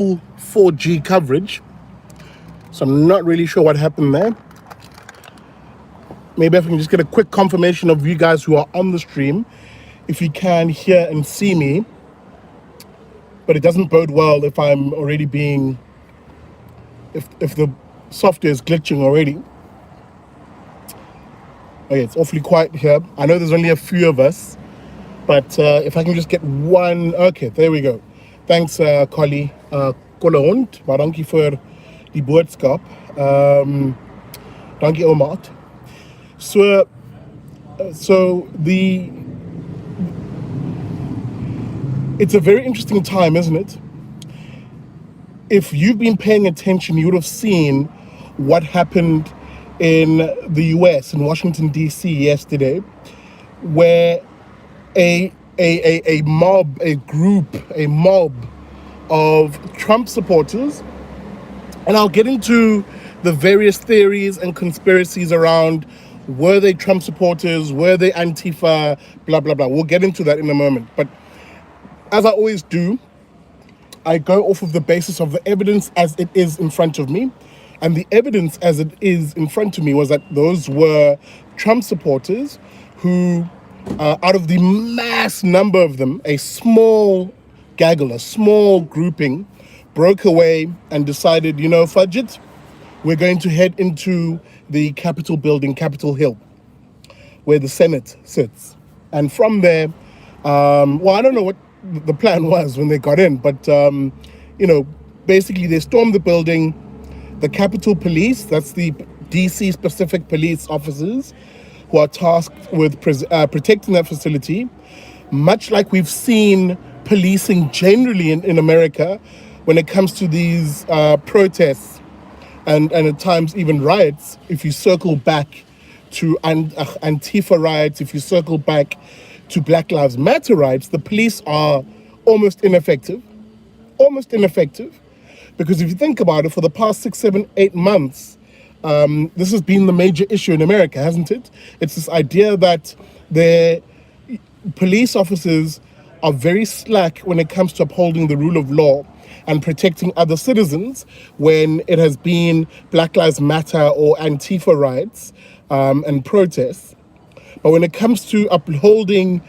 4G coverage. So I'm not really sure what happened there. Maybe if I can just get a quick confirmation of you guys who are on the stream, if you can hear and see me. But it doesn't bode well if I'm already being, if the software is glitching already. Okay, it's awfully quiet here. I know there's only a few of us, but if I can just get one. Okay, there we go. Thanks, Collie. Kolle hond, maar dankie voor die boodskap. Dankie Omar. So it's a very interesting time, isn't it? If you've been paying attention, you would have seen what happened in the US, in Washington, D.C. yesterday, where a mob, a mob of Trump supporters, and I'll get into the various theories and conspiracies around, were they Trump supporters, were they Antifa, blah, blah, blah. We'll get into that in a moment. But as I always do, I go off of the basis of the evidence as it is in front of me. And the evidence as it is in front of me was that those were Trump supporters who, out of the mass number of them, a small gaggle, a small grouping, broke away and decided, fudge it, we're going to head into the Capitol building, Capitol Hill, where the Senate sits. And from there, I don't know what the plan was when they got in, but, basically they stormed the building. The Capitol Police, that's the DC specific police officers who are tasked with protecting that facility, much like we've seen policing generally in America when it comes to these protests and at times even riots. If you circle back to Antifa riots, if you circle back to Black Lives Matter riots, the police are almost ineffective. Because if you think about it, for the past 6, 7, 8 months, this has been the major issue in America, hasn't it? It's this idea that the police officers are very slack when it comes to upholding the rule of law and protecting other citizens when it has been Black Lives Matter or Antifa riots and protests. But when it comes to upholding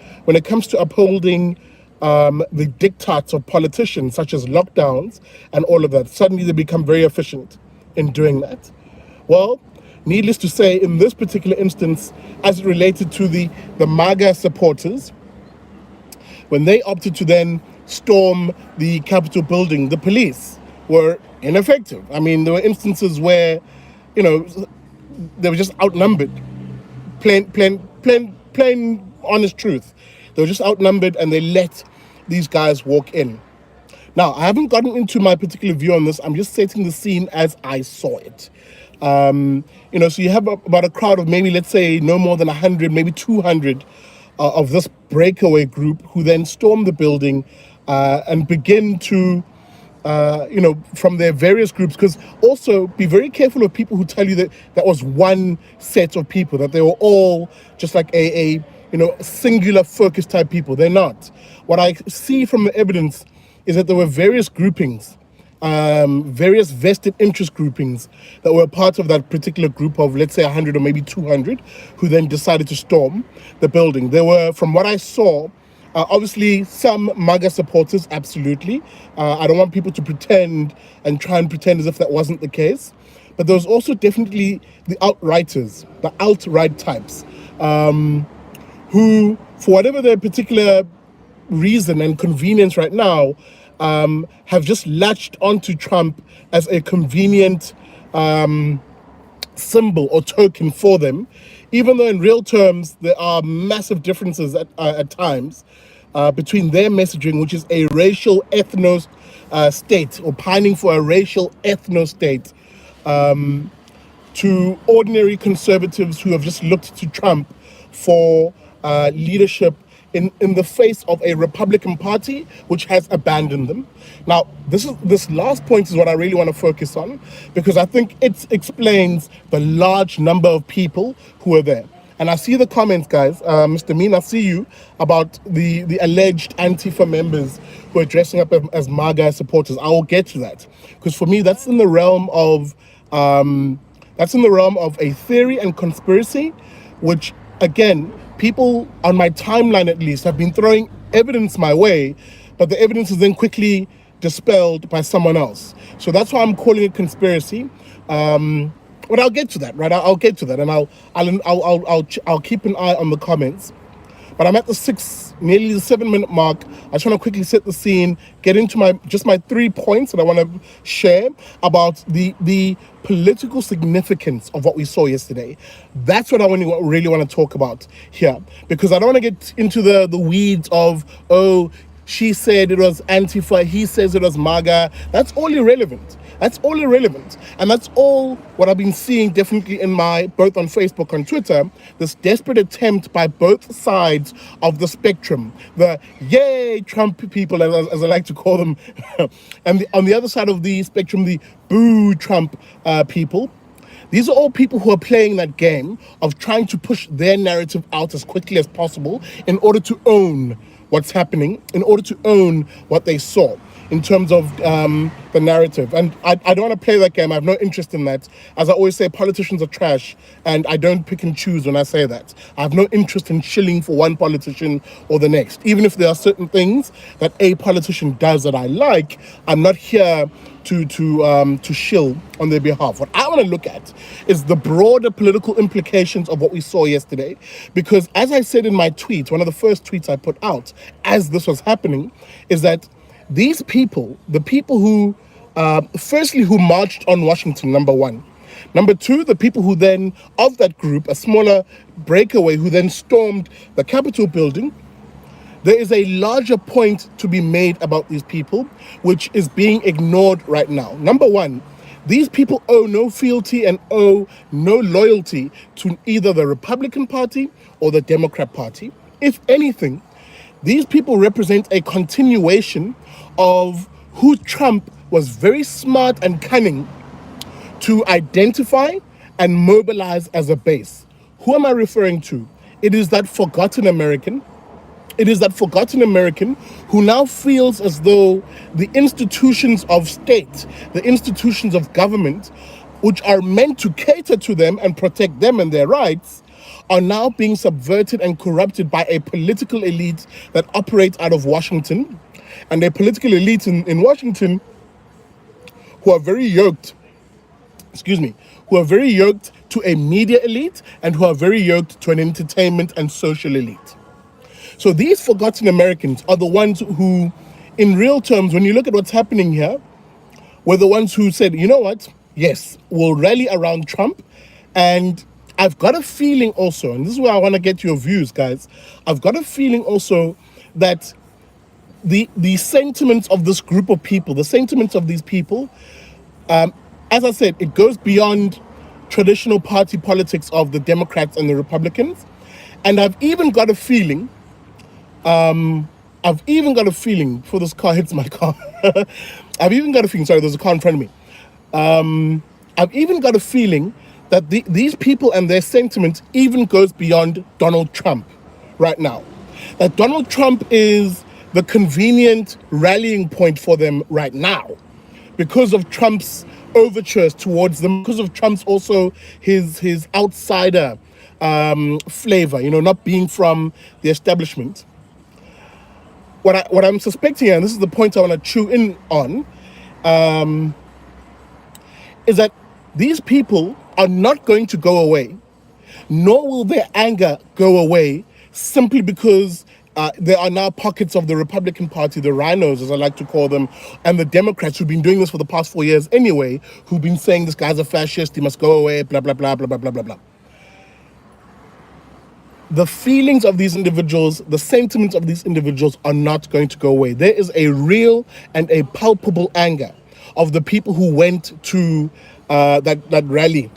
the diktats of politicians, such as lockdowns and all of that, suddenly they become very efficient in doing that. Well, needless to say, in this particular instance, as it related to the MAGA supporters, when they opted to then storm the Capitol building, the police were ineffective. I mean, there were instances where, they were just outnumbered. Plain honest truth. They were just outnumbered and they let these guys walk in. Now, I haven't gotten into my particular view on this. I'm just setting the scene as I saw it. So you have about a crowd of maybe, let's say, no more than 100, maybe 200 of this breakaway group who then storm the building and begin to, from their various groups, because also be very careful of people who tell you that that was one set of people, that they were all just like a singular focus type people. They're not. What I see from the evidence is that there were various groupings, various vested interest groupings that were part of that particular group of, let's say, 100 or maybe 200, who then decided to storm the building. There were, from what I saw, obviously some MAGA supporters, absolutely. I don't want people to pretend and try and pretend as if that wasn't the case. But there was also definitely the outrighters, the alt-right types, who, for whatever their particular reason and convenience right now, have just latched onto Trump as a convenient symbol or token for them, even though in real terms there are massive differences at times between their messaging, which is a racial ethno state, or pining for a racial ethno state, to ordinary conservatives who have just looked to Trump for leadership in the face of a Republican Party which has abandoned them. Now, this last point is what I really want to focus on, because I think it explains the large number of people who are there. And I see the comments, guys. Mr. Mean, I see you about the alleged Antifa members who are dressing up as MAGA supporters. I will get to that because for me, that's in the realm of a theory and conspiracy, which again, people on my timeline at least have been throwing evidence my way, but the evidence is then quickly dispelled by someone else. So that's why I'm calling it conspiracy. But I'll get to that, right? I'll get to that, and I'll keep an eye on the comments. But I'm at nearly the 7 minute mark. I just want to quickly set the scene, get into my 3 points that I want to share about the political significance of what we saw yesterday. That's what I really want to talk about here, because I don't want to get into the weeds of, oh, she said it was Antifa, he says it was MAGA. That's all irrelevant. That's all irrelevant. And that's all what I've been seeing definitely in both on Facebook and Twitter, this desperate attempt by both sides of the spectrum, the yay Trump people, as I like to call them, and on the other side of the spectrum, the boo Trump people. These are all people who are playing that game of trying to push their narrative out as quickly as possible in order to own what's happening, in order to own what they saw in terms of the narrative. And I don't want to play that game. I have no interest in that. As I always say, politicians are trash, and I don't pick and choose when I say that. I have no interest in shilling for one politician or the next. Even if there are certain things that a politician does that I like, I'm not here to shill on their behalf. What I want to look at is the broader political implications of what we saw yesterday. Because as I said in my tweet, one of the first tweets I put out as this was happening, is that these people, the people who, firstly, who marched on Washington, number one. Number two, the people who then, of that group, a smaller breakaway, who then stormed the Capitol building. There is a larger point to be made about these people, which is being ignored right now. Number one, these people owe no fealty and owe no loyalty to either the Republican Party or the Democrat Party. If anything, these people represent a continuation of who Trump was very smart and cunning to identify and mobilize as a base. Who am I referring to? It is that forgotten American. It is that forgotten American who now feels as though the institutions of state, the institutions of government, which are meant to cater to them and protect them and their rights, are now being subverted and corrupted by a political elite that operates out of Washington. And a political elite in Washington who are very yoked, who are very yoked to a media elite and who are very yoked to an entertainment and social elite. So these forgotten Americans are the ones who, in real terms, when you look at what's happening here, were the ones who said, you know what, yes, we'll rally around Trump. And I've got a feeling also, and this is where I want to get your views, guys, I've got a feeling also that the sentiments of this group of people, the sentiments of these people, as I said, it goes beyond traditional party politics of the Democrats and the Republicans. And I've even got a feeling, before this car hits my car, sorry, there's a car in front of me. I've even got a feeling that these people and their sentiment even goes beyond Donald Trump right now. That Donald Trump is the convenient rallying point for them right now because of Trump's overtures towards them, because of Trump's also his outsider flavor, not being from the establishment. What I'm suspecting, and this is the point I want to chew in on, is that these people are not going to go away, nor will their anger go away simply because there are now pockets of the Republican Party, the rhinos, as I like to call them, and the Democrats who've been doing this for the past 4 years anyway, who've been saying this guy's a fascist, he must go away, blah, blah, blah, blah, blah, blah, blah, blah. The feelings of these individuals, the sentiments of these individuals are not going to go away. There is a real and a palpable anger of the people who went to that rally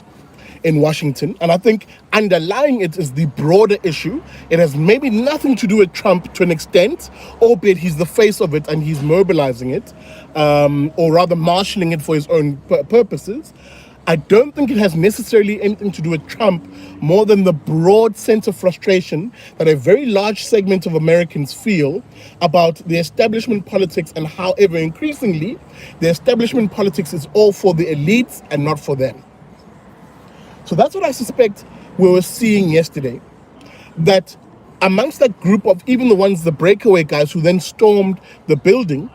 in Washington. And I think underlying it is the broader issue. It has maybe nothing to do with Trump to an extent, albeit he's the face of it and he's mobilizing it, or rather marshalling it for his own purposes. I don't think it has necessarily anything to do with Trump more than the broad sense of frustration that a very large segment of Americans feel about the establishment politics, and how ever increasingly the establishment politics is all for the elites and not for them. So that's what I suspect we were seeing yesterday. That amongst that group of even the ones, the breakaway guys who then stormed the building,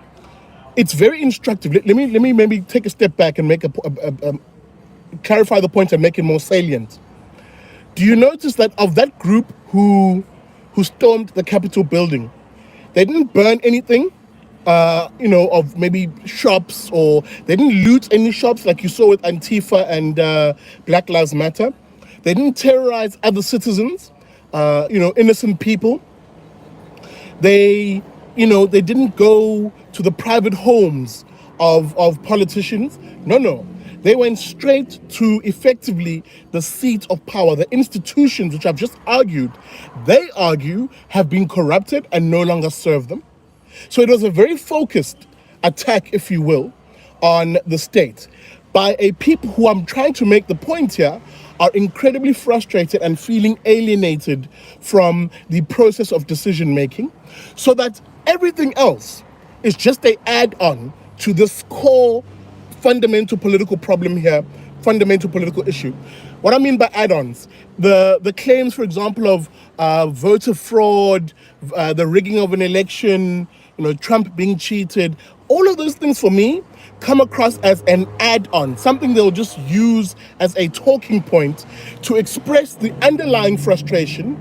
it's very instructive. Let me maybe take a step back and make clarify the point and make it more salient. Do you notice that of that group who stormed the Capitol building, they didn't burn anything, of maybe shops, or they didn't loot any shops like you saw with Antifa and Black Lives Matter. They didn't terrorize other citizens, innocent people. They didn't go to the private homes of politicians. No. They went straight to effectively the seat of power, the institutions which I've just argued, they argue have been corrupted and no longer serve them. So it was a very focused attack, if you will, on the state by a people who, I'm trying to make the point here, are incredibly frustrated and feeling alienated from the process of decision making, so that everything else is just an add-on to this core fundamental political problem here, fundamental political issue. What I mean by add-ons, the claims, for example, of voter fraud, the rigging of an election, Trump being cheated, all of those things for me come across as an add-on, something they'll just use as a talking point to express the underlying frustration,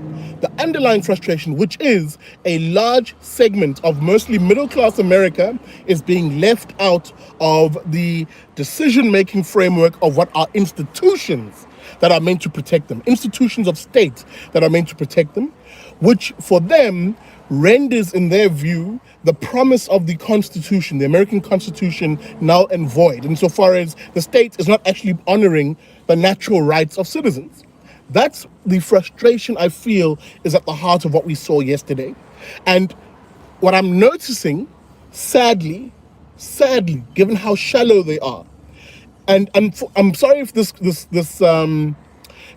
which is a large segment of mostly middle-class America is being left out of the decision-making framework of what are institutions that are meant to protect them, institutions of state that are meant to protect them, which for them renders, in their view, the promise of the Constitution, the American Constitution, null and void, insofar as the state is not actually honoring the natural rights of citizens. That's the frustration I feel is at the heart of what we saw yesterday. And what I'm noticing, sadly, given how shallow they are, and I'm sorry if this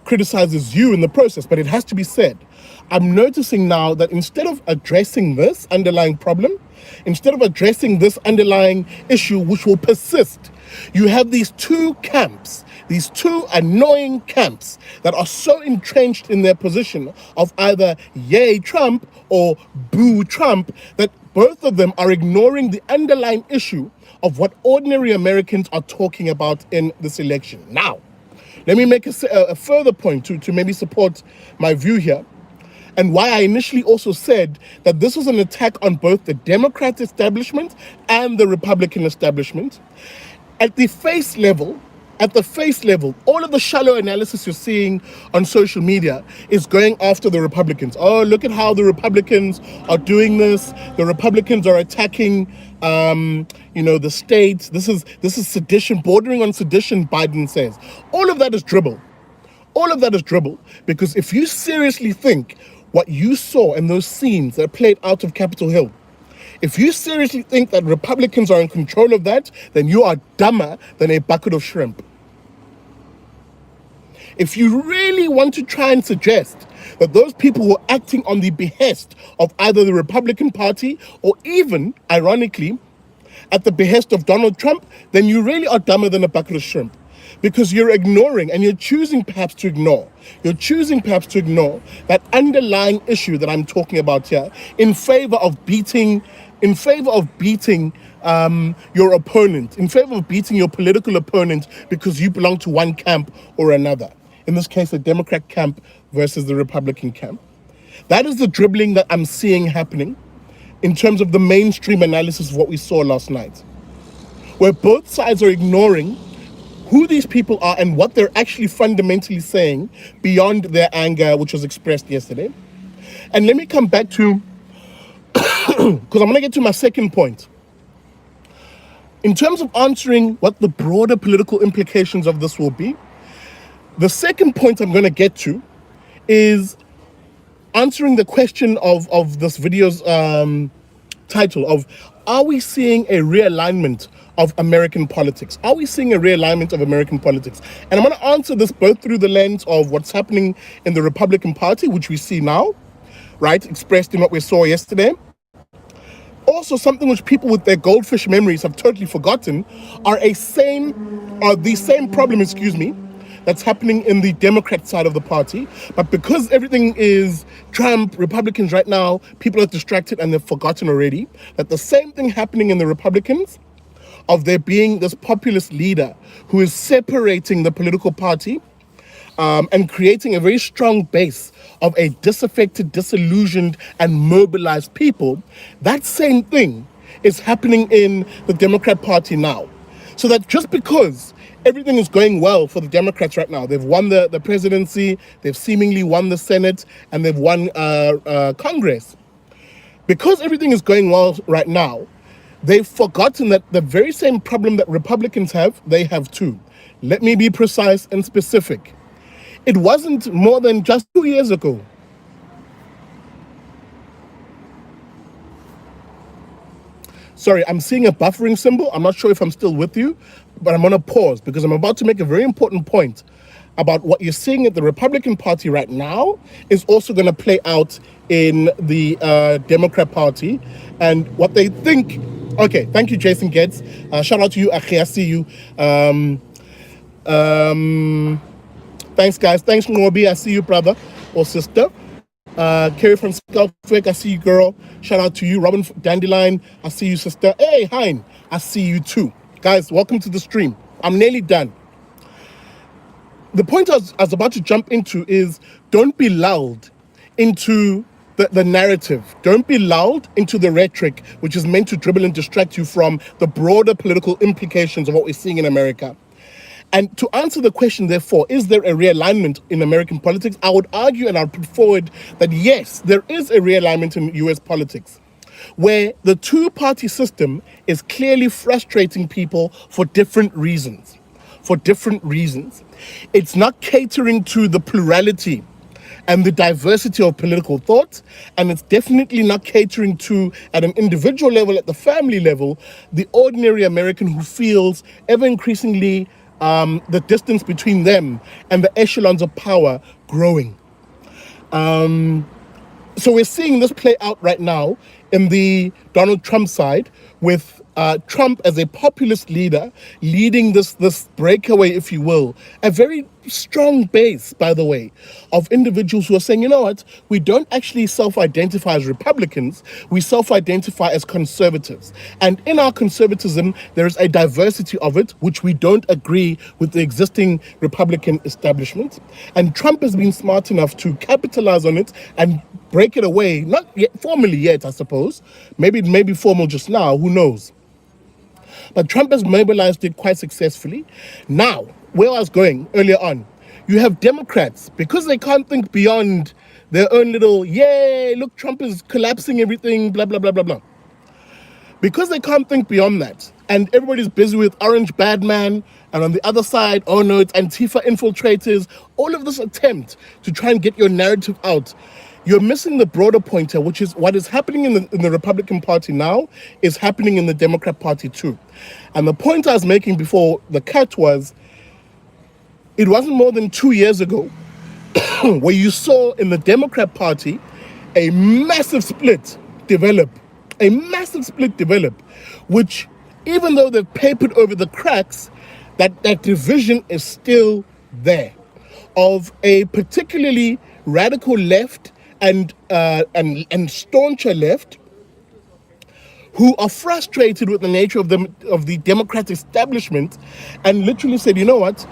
criticizes you in the process, but it has to be said. I'm noticing now that instead of addressing this underlying problem, instead of addressing this underlying issue which will persist, you have these two camps, these two annoying camps that are so entrenched in their position of either yay Trump or boo Trump, that both of them are ignoring the underlying issue of what ordinary Americans are talking about in this election. Now, let me make a further point to maybe support my view here, and why I initially also said that this was an attack on both the Democrat establishment and the Republican establishment. At the face level, all of the shallow analysis you're seeing on social media is going after the Republicans. Oh, look at how the Republicans are doing this. The Republicans are attacking, the state. This is sedition, bordering on sedition, Biden says. All of that is dribble. Because if you seriously think what you saw in those scenes that played out of Capitol Hill, if you seriously think that Republicans are in control of that, then you are dumber than a bucket of shrimp. If you really want to try and suggest that those people were acting on the behest of either the Republican Party or even, ironically, at the behest of Donald Trump, then you really are dumber than a bucket of shrimp. Because you're ignoring, and you're choosing perhaps to ignore that underlying issue that I'm talking about here in favor of beating your opponent, in favor of beating your political opponent because you belong to one camp or another. In this case, the Democrat camp versus the Republican camp. That is the dribbling that I'm seeing happening in terms of the mainstream analysis of what we saw last night, where both sides are ignoring who these people are and what they're actually fundamentally saying beyond their anger, which was expressed yesterday. And let me come back to, because I'm going to get to my second point. In terms of answering what the broader political implications of this will be, the second point I'm going to get to is answering the question of this video's title of, are we seeing a realignment of American politics? Are we seeing a realignment of American politics? And I'm going to answer this both through the lens of what's happening in the Republican Party, which we see now, right, expressed in what we saw yesterday. Also, something which people with their goldfish memories have totally forgotten are the same problem, that's happening in the Democrat side of the party. But because everything is Trump, Republicans right now, people are distracted and they've forgotten already that the same thing happening in the Republicans of there being this populist leader who is separating the political party and creating a very strong base of a disaffected, disillusioned, and mobilized people. That same thing is happening in the Democrat Party now. So that just because everything is going well for the Democrats right now, they've won the presidency, they've seemingly won the Senate, and they've won Congress. Because everything is going well right now, they've forgotten that the very same problem that Republicans have, they have too. Let me be precise and specific. It wasn't more than just 2 years ago. Sorry, I'm seeing a buffering symbol. I'm not sure if I'm still with you, but I'm going to pause because I'm about to make a very important point about what you're seeing at the Republican Party right now is also going to play out in the Democrat Party and what they think. Okay, thank you, Jason Getz. Shout out to you, Akhi. I see you. Thanks, guys. Thanks, Norby. I see you, brother or sister. Kerry from Southwick, I see you, girl. Shout out to you. Robin Dandelion, I see you, sister. Hey, Hein, I see you too. Guys, welcome to the stream. I'm nearly done. The point I was about to jump into is don't be lulled into the narrative. Don't be lulled into the rhetoric, which is meant to dribble and distract you from the broader political implications of what we're seeing in America. And to answer the question, therefore, is there a realignment in American politics? I would argue and I would put forward that yes, there is a realignment in US politics, where the two-party system is clearly frustrating people for different reasons. For different reasons. It's not catering to the plurality and the diversity of political thought, and it's definitely not catering to, at an individual level, at the family level, the ordinary American who feels ever increasingly the distance between them and the echelons of power growing. So we're seeing this play out right now in the Donald Trump side with Trump as a populist leader leading this breakaway, if you will, a very strong base, by the way, of individuals who are saying, you know what, we don't actually self-identify as Republicans, we self-identify as conservatives. And in our conservatism, there is a diversity of it, which we don't agree with the existing Republican establishment. And Trump has been smart enough to capitalize on it and break it away, not yet formally yet, I suppose. Maybe formal just now, who knows? But Trump has mobilized it quite successfully. Now, where I was going earlier on, you have Democrats, because they can't think beyond their own little, yay, look, Trump is collapsing everything, blah, blah, blah, blah, blah. Because they can't think beyond that, and everybody's busy with Orange Bad Man, and on the other side, oh no, it's Antifa infiltrators, all of this attempt to try and get your narrative out, you're missing the broader pointer, which is what is happening in the Republican Party now is happening in the Democrat Party too. And the point I was making before the cut was, it wasn't more than 2 years ago where you saw in the Democrat Party a massive split develop, which even though they've papered over the cracks, that division is still there, of a particularly radical left and stauncher left who are frustrated with the nature of the Democrat establishment and literally said, you know what,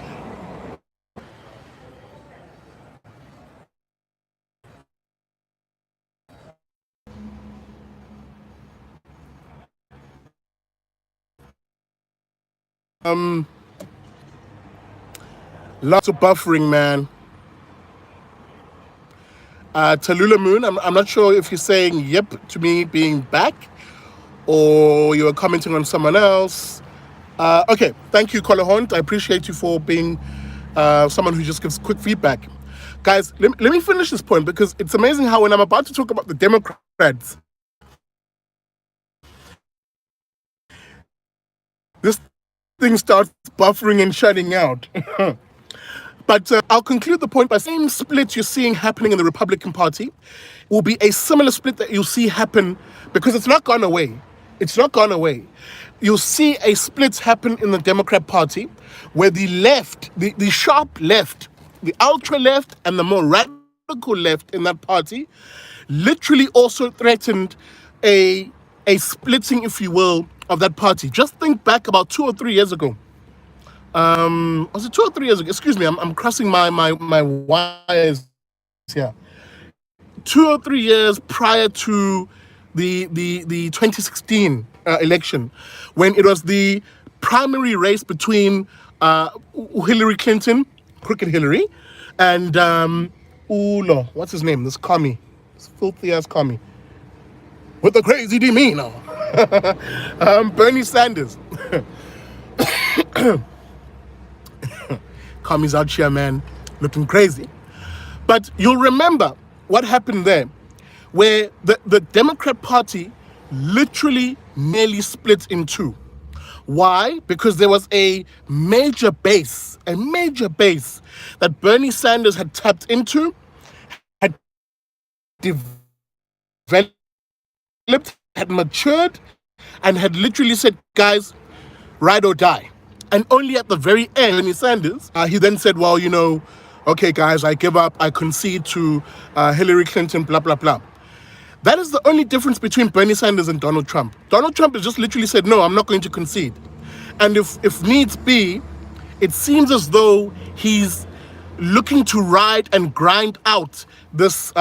lots of buffering, man. Tallulah Moon, I'm not sure if you're saying yep to me being back or you were commenting on someone else. Okay, thank you, Colahont. I appreciate you for being someone who just gives quick feedback. Guys, let me finish this point because it's amazing how when I'm about to talk about the Democrats, this thing starts buffering and shutting out. But I'll conclude the point by saying split you're seeing happening in the Republican Party will be a similar split that you'll see happen because it's not gone away. It's not gone away. You'll see a split happen in the Democrat Party where the left, the sharp left, the ultra left, and the more radical left in that party literally also threatened a splitting, if you will, of that party. Just think back about 2 or 3 years ago. Was it 2 or 3 years ago? Excuse me, I'm crossing my wires here. 2 or 3 years prior to the 2016 election, when it was the primary race between Hillary Clinton, crooked Hillary, and no, what's his name? This commie, this filthy ass commie with the crazy demeanor, Bernie Sanders. Commies out here, man, looking crazy. But you'll remember what happened there, where the Democrat Party literally nearly split in two. Why? Because there was a major base that Bernie Sanders had tapped into, had developed, had matured, and had literally said, guys, ride or die. And only at the very end, Bernie Sanders, he then said, well, okay, guys, I give up. I concede to Hillary Clinton, blah, blah, blah. That is the only difference between Bernie Sanders and Donald Trump. Donald Trump has just literally said, no, I'm not going to concede. And if needs be, it seems as though he's looking to ride and grind out this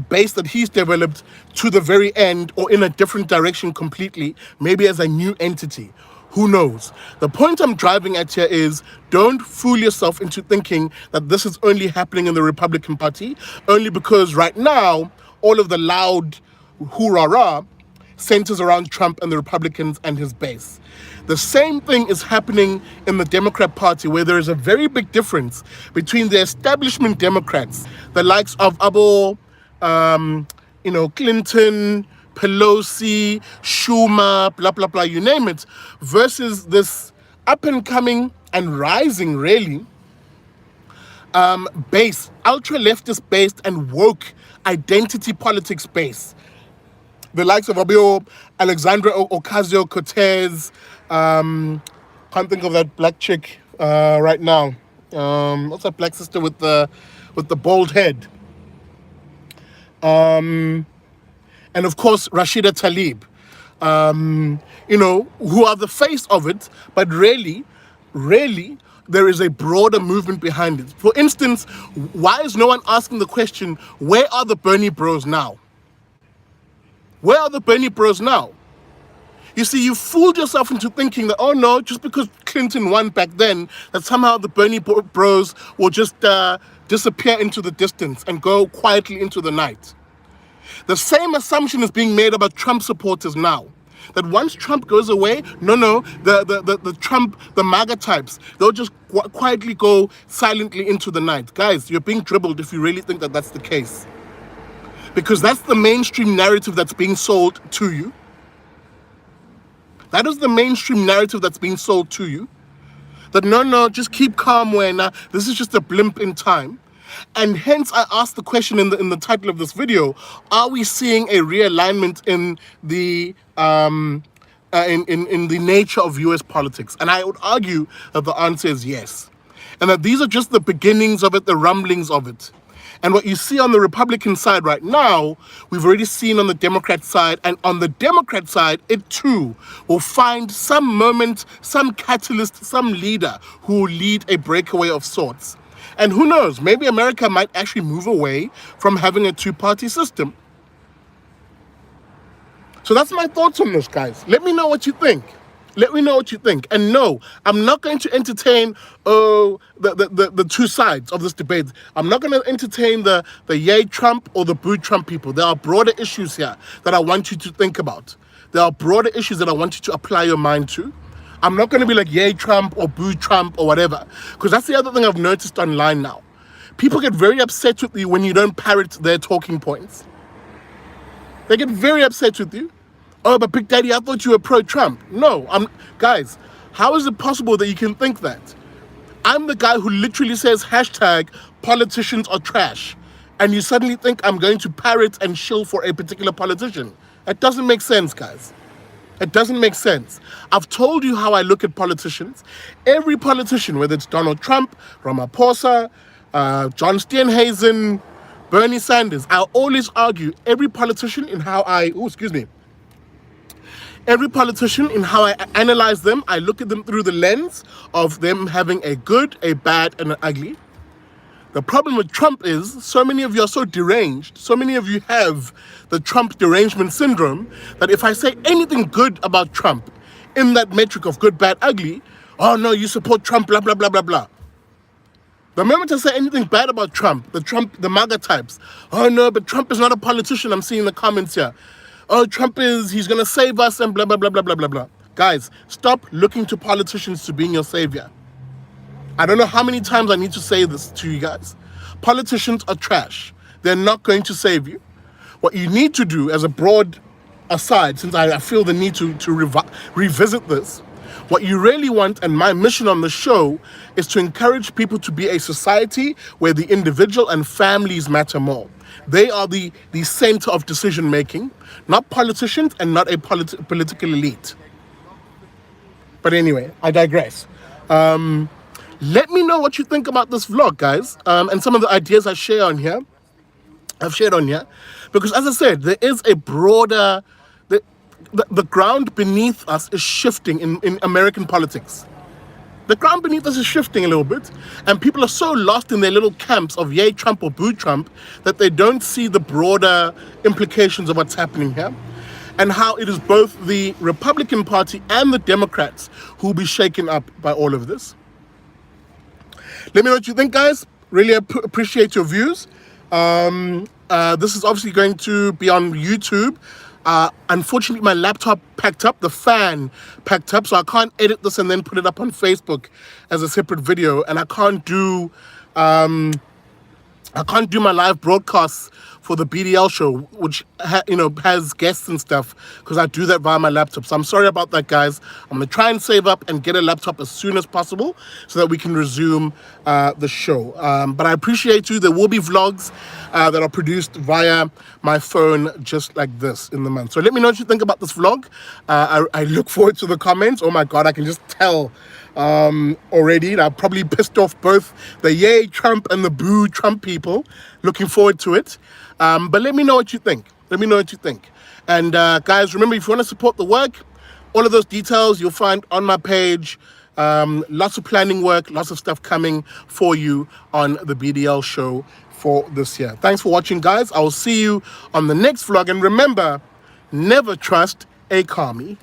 base that he's developed to the very end, or in a different direction completely, maybe as a new entity. Who knows? The point I'm driving at here is, don't fool yourself into thinking that this is only happening in the Republican Party, only because right now, all of the loud hoorah centers around Trump and the Republicans and his base. The same thing is happening in the Democrat Party, where there is a very big difference between the establishment Democrats, the likes of Clinton, Pelosi, Schumer, blah, blah, blah, you name it, versus this up-and-coming and rising, really, base, ultra-leftist based and woke identity politics base. The likes of Alexandra Ocasio-Cortez, can't think of that black chick right now. What's that black sister with the bald head? And of course, Rashida Tlaib, who are the face of it, but really, there is a broader movement behind it. For instance, why is no one asking the question, where are the Bernie bros now? Where are the Bernie bros now? You see, you fooled yourself into thinking that, oh no, just because Clinton won back then, that somehow the Bernie bros will just disappear into the distance and go quietly into the night. The same assumption is being made about Trump supporters now. That once Trump goes away, the Trump, the MAGA types, they'll just quietly go silently into the night. Guys, you're being dribbled if you really think that that's the case. Because that's the mainstream narrative that's being sold to you. That is the mainstream narrative that's being sold to you. That no, just keep calm, Wena. This is just a blimp in time. And hence I asked the question in the title of this video, are we seeing a realignment in the in the nature of US politics? And I would argue that the answer is yes. And that these are just the beginnings of it, the rumblings of it. And what you see on the Republican side right now, we've already seen on the Democrat side. And on the Democrat side, it too will find some moment, some catalyst, some leader who will lead a breakaway of sorts. And who knows, maybe America might actually move away from having a two-party system. So that's my thoughts on this, guys. Let me know what you think. Let me know what you think. And no, I'm not going to entertain the two sides of this debate. I'm not going to entertain the yay Trump or the boo Trump people. There are broader issues here that I want you to think about. There are broader issues that I want you to apply your mind to. I'm not going to be like yay Trump or boo Trump or whatever, because that's the other thing I've noticed online now. People get very upset with you when you don't parrot their talking points. They get very upset with you Oh, but Big Daddy, I thought you were pro-Trump. No, guys, how is it possible that you can think that? I'm the guy who literally says hashtag politicians are trash. And you suddenly think I'm going to parrot and shill for a particular politician. It doesn't make sense, guys. It doesn't make sense. I've told you how I look at politicians. Every politician, whether it's Donald Trump, Ramaphosa, John Steenhuisen, Bernie Sanders, I always argue every politician in how every politician in how I analyze them, I look at them through the lens of them having a good, a bad, and an ugly. The problem with Trump is so many of you are so deranged, so many of you have the Trump derangement syndrome, that if I say anything good about Trump in that metric of good, bad, ugly, oh no, you support Trump, blah, blah, blah, blah, blah. The moment I say anything bad about Trump, the MAGA types, oh no, but Trump is not a politician, I'm seeing the comments here. Oh, he's going to save us and blah, blah, blah, blah, blah, blah, blah. Guys, stop looking to politicians to being your savior. I don't know how many times I need to say this to you guys. Politicians are trash. They're not going to save you. What you need to do as a broad aside, since I feel the need to revisit this, what you really want, and my mission on the show, is to encourage people to be a society where the individual and families matter more. They are the center of decision making, not politicians and not a political elite. But anyway, I digress. Let me know what you think about this vlog, guys, and some of the ideas I've shared on here. Because as I said, there is a broader, the ground beneath us is shifting in American politics. The ground beneath us is shifting a little bit, and people are so lost in their little camps of yay Trump or boo Trump that they don't see the broader implications of what's happening here, and how it is both the Republican Party and the Democrats who will be shaken up by all of this. Let me know what you think, guys. Really appreciate your views. This is obviously going to be on YouTube. Unfortunately, my laptop packed up, the fan packed up, so I can't edit this and then put it up on Facebook as a separate video. And I can't do my live broadcasts for the BDL show, which has guests and stuff, because I do that via my laptop. So I'm sorry about that, guys. I'm gonna try and save up and get a laptop as soon as possible so that we can resume the show. But I appreciate you. There will be vlogs that are produced via my phone just like this in the month. So let me know what you think about this vlog. I look forward to the comments. Oh my God, I can just tell already. I probably pissed off both the yay Trump and the boo Trump people. Looking forward to it. But let me know what you think. And guys, remember, if you want to support the work, all of those details you'll find on my page. Lots of planning work, lots of stuff coming for you on the BDL show for this year. Thanks for watching, guys. I will see you on the next vlog. And remember, never trust a commie.